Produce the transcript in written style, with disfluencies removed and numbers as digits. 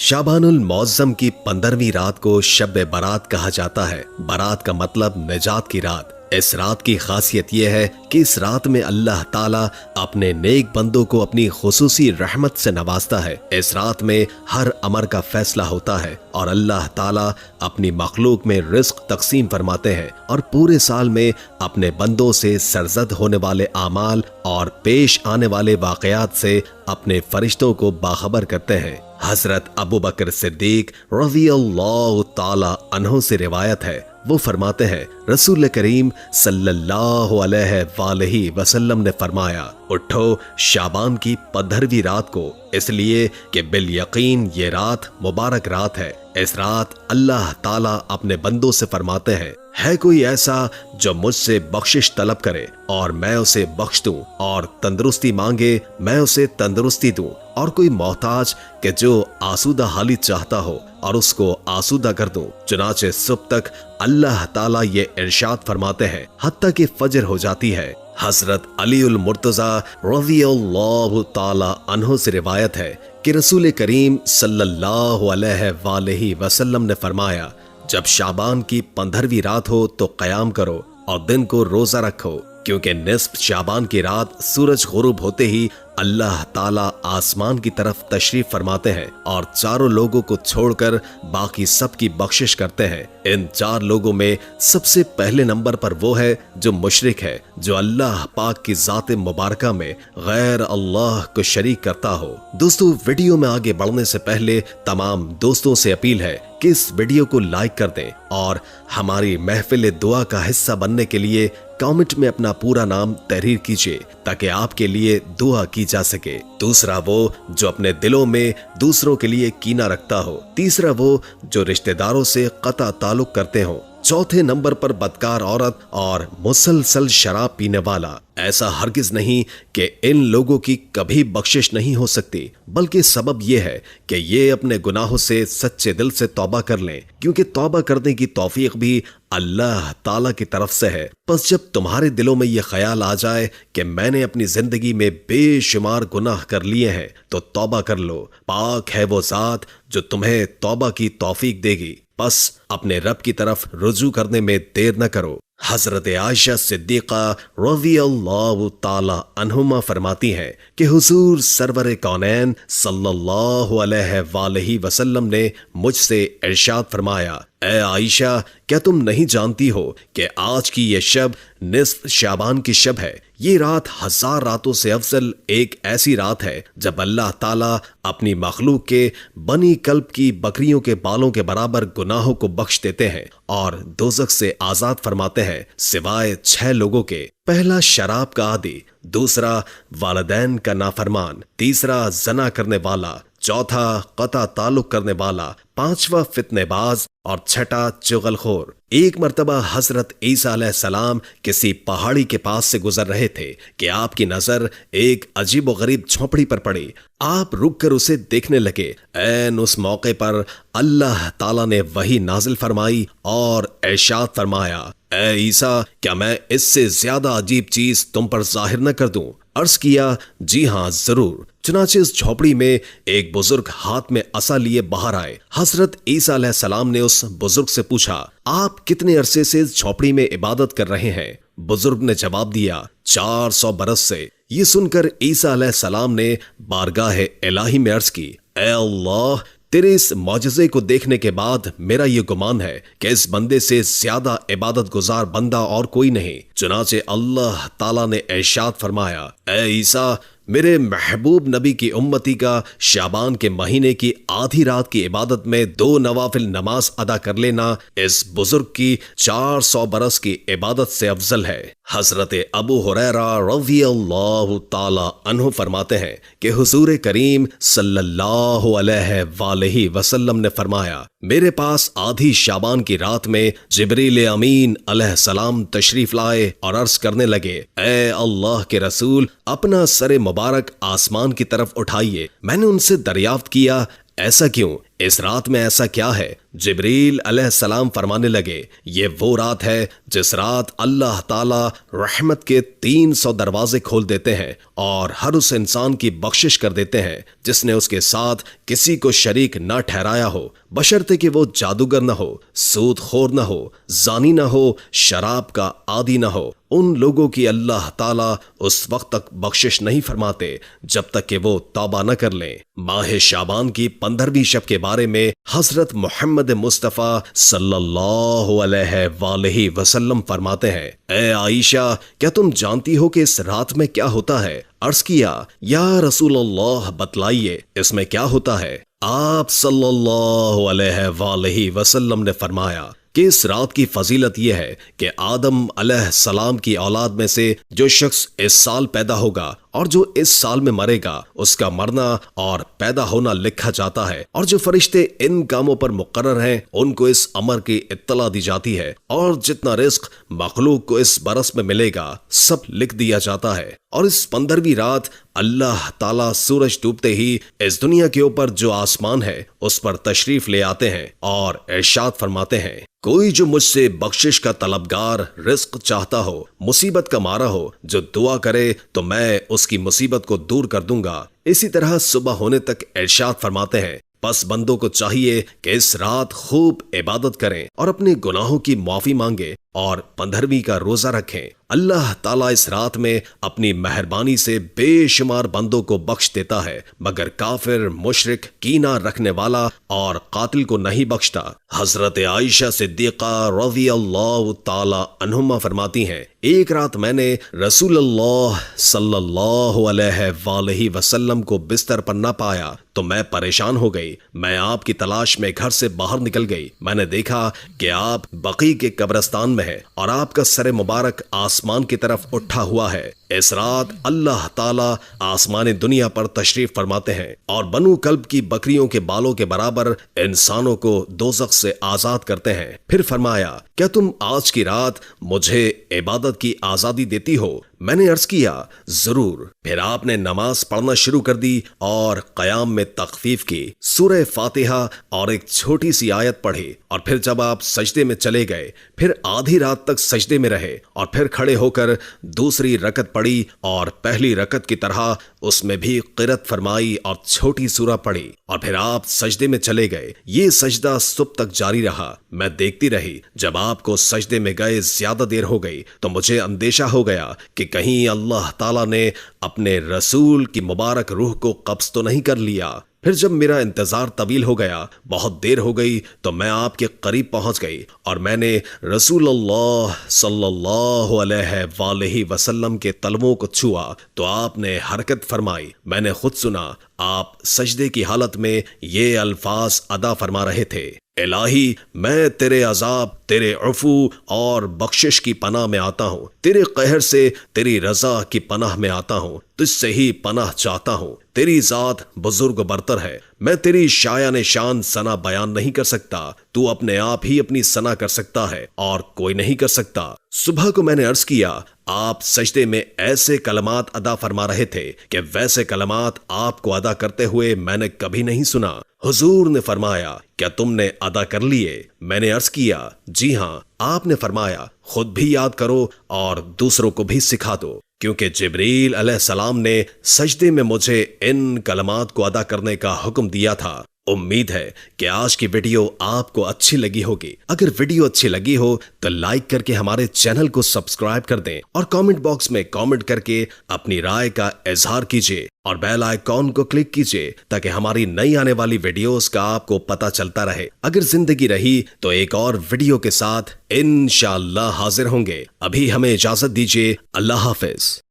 शाबानुल मुअज़्ज़म की 15वीं रात को शब बारात कहा जाता है। बारात का मतलब निजात की रात। इस रात की खासियत यह है कि इस रात में अल्लाह ताला अपने नेक बंदों को अपनी खुसूसी रहमत से नवाजता है। इस रात में हर अमर का फैसला होता है और अल्लाह ताला अपनी मखलूक में रिस्क तकसीम फरमाते हैं और पूरे साल में अपने बंदों से सरजद होने वाले आमाल और पेश आने वाले वाकयात से अपने फरिश्तों को बाखबर करते हैं। हजरत अबू बकर सिद्दीक रज़ियल्लाहु ताला अन्हु से रिवायत है, वो फरमाते हैं रसूल करीम सल्लल्लाहु अलैहि वसल्लम ने फरमाया, उठो शाबान की 15वीं रात को, इसलिए कि बिल यकीन ये रात मुबारक रात है। इस रात अल्लाह ताला अपने बंदों से फरमाते हैं, है कोई ऐसा जो मुझसे बख्शिश तलब करे और मैं उसे बख्श दूं, और तंदुरुस्ती मांगे मैं उसे तंदुरुस्ती दूं, और कोई मोहताज कि जो आसूदा हाली चाहता हो और उसको आसूदा कर दूं। चुनाचे सुबह तक अल्लाह ताला ये इरशाद फरमाते हैं हत्ता कि फजर हो जाती है। हजरत अलीउल मुर्तजा रज़ियल्लाहु ताला अन्हु से रिवायत है कि रसूल करीम सल्लल्लाहु अलैहि वसल्लम ने फरमाया, जब शाबान की 15वीं रात हो तो क़याम करो और दिन को रोजा रखो, क्योंकि निस्फ शाबान की रात सूरज गुरूब होते ही अल्लाह ताला आसमान की तरफ तशरीफ फरमाते हैं और चारों लोगों को छोड़कर बाकी सब की बख्शिश करते हैं। इन 4 लोगों में सबसे पहले नंबर पर वो है जो मुशरिक है, जो अल्लाह पाक की ज़ात मुबारका में गैर अल्लाह को शरीक करता हो। दोस्तों, वीडियो में आगे बढ़ने से पहले तमाम दोस्तों से अपील है कि इस वीडियो को लाइक कर दें और हमारी महफिल दुआ का हिस्सा बनने के लिए कमेंट में अपना पूरा नाम तहरीर कीजिए ताकि आपके लिए दुआ की जा सके। दूसरा, वो जो अपने दिलों में दूसरों के लिए कीना रखता हो। तीसरा, वो जो रिश्तेदारों से कता ताल्लुक करते हो। चौथे नंबर पर बदकार औरत और मुसलसल शराब पीने वाला। ऐसा हरगिज नहीं कि इन लोगों की कभी बख्शिश नहीं हो सकती, बल्कि सबब यह है कि ये अपने गुनाहों से सच्चे दिल से तौबा कर लें, क्योंकि तौबा करने की तौफीक भी अल्लाह ताला की तरफ से है। बस जब तुम्हारे दिलों में यह ख्याल आ जाए कि मैंने अपनी जिंदगी में बेशुमार गुनाह कर लिए हैं, तो तौबा कर लो। पाक है वो जात जो तुम्हें तौबा की तौफीक देगी। बस अपने रब की तरफ रुजू करने में देर न करो। हजरत आयशा सिद्दीका रज़ियल्लाहु ताला अन्हुमा फरमाती हैं कि हुजूर सरवर कौनैन सल्लल्लाहु अलैहि वसल्लम ने मुझसे इरशाद फरमाया, ए आयशा, क्या तुम नहीं जानती हो कि आज की ये शब निस्फ शाबान की शब है। ये रात 1000 रातों से अफजल एक ऐसी रात है जब अल्लाह ताला अपनी मखलूक के बनी कल्ब की बकरियों के बालों के बराबर गुनाहों को बख्श देते हैं और दोज़ख से आजाद फरमाते हैं, सिवाय 6 लोगों के। पहला, शराब का आदी। दूसरा, वालिदैन का नाफरमान। तीसरा, जना करने वाला। चौथा, कता ताल्लुक करने वाला। पांचवा, फितनेबाज। और छठा, चुगलखोर। एक मर्तबा हजरत ईसा अलैहिस्सलाम किसी पहाड़ी के पास से गुजर रहे थे कि आपकी नजर एक अजीब व गरीब झोपड़ी पर पड़ी। आप रुककर उसे देखने लगे। ऐन उस मौके पर अल्लाह ताला ने वही नाजिल फरमाई और इरशाद फरमाया, ए ईसा, क्या मैं इससे ज्यादा अजीब चीज तुम पर जाहिर न कर दूं? अर्ज किया, जी हाँ जरूर। चुनाचे इस झोपड़ी में एक बुजुर्ग हाथ में असा लिए बाहर आए। हजरत ईसा अलैहिस्सलाम ने उस बुजुर्ग से पूछा, आप कितने अरसे से इस झोपड़ी में इबादत कर रहे हैं? बुजुर्ग ने जवाब दिया, 400 बरस से। ये सुनकर ईसा अलैहिस्सलाम ने बारगाह इलाही में अर्ज की, ए अल्लाह, तेरे इस मौजज़े को देखने के बाद मेरा ये गुमान है कि इस बंदे से ज्यादा इबादत गुजार बंदा और कोई नहीं। चुनाचे अल्लाह ताला ने इरशाद फरमाया, ए ईसा, मेरे महबूब नबी की उम्मती का शाबान के महीने की आधी रात की इबादत में 2 नवाफिल नमाज अदा कर लेना इस बुजुर्ग की 400 बरस की इबादत से अफजल है। हजरत अबू हुरैरा रज़ियल्लाहु ताला अन्हु फरमाते हैं कि हुजूर करीम सल्लल्लाहु अलैहि वसल्लम ने फरमाया, मेरे पास आधी शाबान की रात में जिब्रील अमीन अलैहिस्सलाम तशरीफ लाए और अर्ज करने लगे, ए अल्लाह के रसूल, अपना सरे मुबारक आसमान की तरफ उठाइए। मैंने उनसे दरियाफ्त किया, ऐसा क्यों? اس رات میں ایسا کیا ہے؟ جبریل علیہ السلام فرمانے لگے یہ وہ رات ہے جس رات اللہ تعالی رحمت کے 300 دروازے کھول دیتے ہیں اور ہر اس انسان کی بخشش کر دیتے ہیں جس نے اس کے ساتھ کسی کو شریک نہ ٹھہرایا ہو، بشرطے کہ وہ جادوگر نہ ہو، سود خور نہ ہو، زانی نہ ہو، شراب کا عادی نہ ہو۔ ان لوگوں کی اللہ تعالیٰ اس وقت تک بخشش نہیں فرماتے جب تک کہ وہ توبہ نہ کر لیں۔ ماہ شعبان کی 15ویں شب کے بارے میں حضرت محمد مصطفیٰ صلی اللہ علیہ وآلہ وسلم فرماتے ہیں، اے عائشہ، کیا تم جانتی ہو کہ اس رات میں کیا ہوتا ہے؟ عرض کیا، یا رسول اللہ بتلائیے، اس میں کیا ہوتا ہے؟ آپ صلی اللہ علیہ وآلہ وسلم نے فرمایا کہ اس رات کی فضیلت یہ ہے کہ آدم علیہ السلام کی اولاد میں سے جو شخص اس سال پیدا ہوگا اور جو اس سال میں مرے گا، اس کا مرنا اور پیدا ہونا لکھا جاتا ہے، اور جو فرشتے ان کاموں پر مقرر ہیں ان کو اس امر کی اطلاع دی جاتی ہے، اور جتنا رزق مخلوق کو اس برس میں ملے گا سب لکھ دیا جاتا ہے۔ اور اس 15ویں رات اللہ تعالیٰ سورج ڈوبتے ہی اس دنیا کے اوپر جو آسمان ہے اس پر تشریف لے آتے ہیں اور ارشاد فرماتے ہیں، کوئی جو مجھ سے بخشش کا طلبگار، رزق چاہتا ہو، مصیبت کا مارا ہو، جو دعا کرے تو میں اس کی مصیبت کو دور کر دوں گا۔ اسی طرح صبح ہونے تک ارشاد فرماتے ہیں، پس بندوں کو چاہیے کہ اس رات خوب عبادت کریں اور اپنے گناہوں کی معافی مانگیں اور 15ویں کا روزہ رکھیں۔ اللہ تعالیٰ اس رات میں اپنی مہربانی سے بے شمار بندوں کو بخش دیتا ہے، مگر کافر، مشرک، کینہ رکھنے والا اور قاتل کو نہیں بخشتا۔ حضرت عائشہ صدیقہ رضی اللہ تعالی عنہما فرماتی ہیں، ایک رات میں نے رسول اللہ صلی اللہ علیہ وآلہ وسلم کو بستر پر نہ پایا تو میں پریشان ہو گئی۔ میں آپ کی تلاش میں گھر سے باہر نکل گئی۔ میں نے دیکھا کہ آپ بقیع کے قبرستان میں ہے اور آپ کا سر مبارک آسمان کی طرف اٹھا ہوا ہے۔ اس رات اللہ تعالیٰ آسمان دنیا پر تشریف فرماتے ہیں اور بنو کلب کی بکریوں کے بالوں کے برابر انسانوں کو دوزخ سے آزاد کرتے ہیں۔ پھر فرمایا، کیا تم آج کی رات مجھے عبادت کی آزادی دیتی ہو؟ میں نے عرض کیا، ضرور۔ پھر آپ نے نماز پڑھنا شروع کر دی اور قیام میں تخفیف کی، سورہ فاتحہ اور ایک چھوٹی سی آیت پڑھی، اور پھر جب آپ سجدے میں چلے گئے پھر آدھی رات تک سجدے میں رہے اور پھر کھڑے ہو کر دوسری رکعت پڑھی اور پہلی رکعت کی طرح اس میں بھی قرأت فرمائی اور چھوٹی سورہ پڑھی، اور پھر آپ سجدے میں چلے گئے۔ یہ سجدہ صبح تک جاری رہا۔ میں دیکھتی رہی، جب آپ کو سجدے میں گئے زیادہ دیر ہو گئی تو مجھے اندیشہ ہو گیا کہ کہیں اللہ تعالیٰ نے اپنے رسول کی مبارک روح کو قبض تو نہیں کر لیا۔ پھر جب میرا انتظار طویل ہو گیا، بہت دیر ہو گئی، تو میں آپ کے قریب پہنچ گئی اور میں نے رسول اللہ صلی اللہ علیہ وآلہ وسلم کے تلووں کو چھوا تو آپ نے حرکت فرمائی۔ میں نے خود سنا آپ سجدے کی حالت میں یہ الفاظ ادا فرما رہے تھے، الہی میں تیرے عذاب، تیرے عفو اور بخشش کی پناہ میں آتا ہوں، تیرے قہر سے تیری رضا کی پناہ میں آتا ہوں، تجھ سے ہی پناہ چاہتا ہوں۔ تیری ذات بزرگ و برتر ہے، میں تیری شایان شان ثنا بیان نہیں کر سکتا، تو اپنے آپ ہی اپنی ثنا کر سکتا ہے اور کوئی نہیں کر سکتا۔ صبح کو میں نے عرض کیا، آپ سجدے میں ایسے کلمات ادا فرما رہے تھے کہ ویسے کلمات آپ کو ادا کرتے ہوئے میں نے کبھی نہیں سنا۔ حضور نے فرمایا، کیا تم نے ادا کر لیے؟ میں نے عرض کیا، جی ہاں۔ آپ نے فرمایا، خود بھی یاد کرو اور دوسروں کو بھی سکھا دو، کیونکہ جبریل علیہ السلام نے سجدے میں مجھے ان کلمات کو ادا کرنے کا حکم دیا تھا۔ امید ہے کہ آج کی ویڈیو آپ کو اچھی لگی ہوگی۔ اگر ویڈیو اچھی لگی ہو تو لائک کر کے ہمارے چینل کو سبسکرائب کر دیں اور کامنٹ باکس میں کامنٹ کر کے اپنی رائے کا اظہار کیجیے اور بیل آئیکن کو کلک کیجیے تاکہ ہماری نئی آنے والی ویڈیوز کا آپ کو پتہ چلتا رہے۔ اگر زندگی رہی تو ایک اور ویڈیو کے ساتھ انشاءاللہ حاضر ہوں گے۔ ابھی ہمیں اجازت دیجیے، اللہ حافظ۔